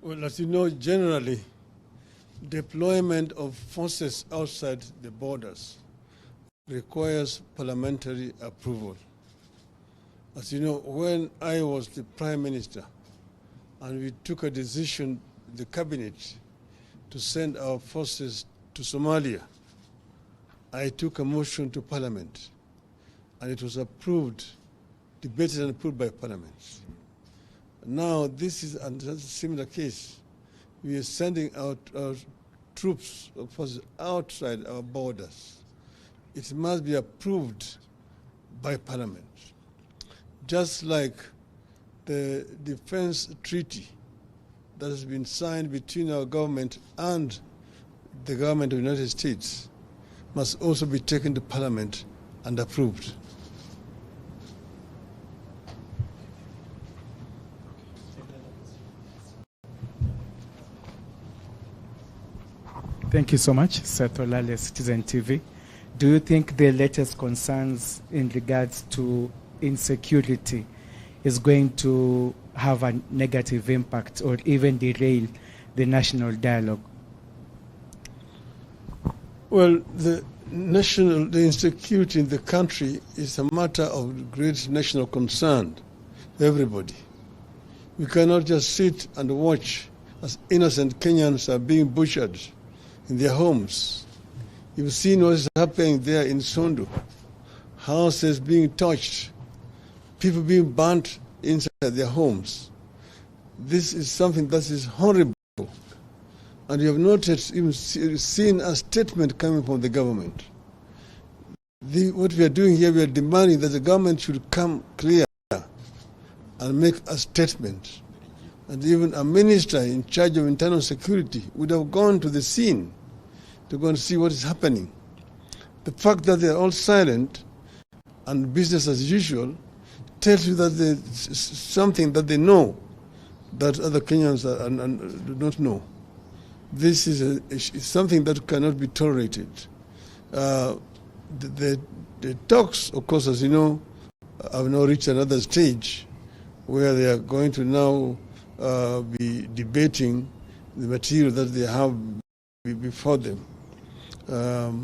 Well, as you know, generally, deployment of forces outside the borders requires parliamentary approval. As you know, when I was the Prime Minister and we took a decision, the cabinet, to send our forces to Somalia, I took a motion to Parliament and it was approved, debated and approved by Parliament. Now this is a similar case. We are sending out our troops or forces outside our borders. It must be approved by Parliament. Just like the defense treaty that has been signed between our government and the government of the United States must also be taken to Parliament and approved. Thank you so much, Seth Olale, Citizen TV. Do you think the latest concerns in regards to insecurity is going to have a negative impact or even derail the national dialogue? Well, the insecurity in the country is a matter of great national concern to everybody. We cannot just sit and watch as innocent Kenyans are being butchered in their homes. You've seen what is happening there in Sondu. Houses being touched, people being burnt inside their homes. This is something that is horrible. And you have not even seen a statement coming from the government. What we are doing here, we are demanding that the government should come clear and make a statement. And even a minister in charge of internal security would have gone to the scene to go and see what is happening. The fact that they are all silent and business as usual tells you that there's something that they know that other Kenyans do not know. This is something that cannot be tolerated. The talks, of course, as you know, have now reached another stage where they are going to now be debating the material that they have before them.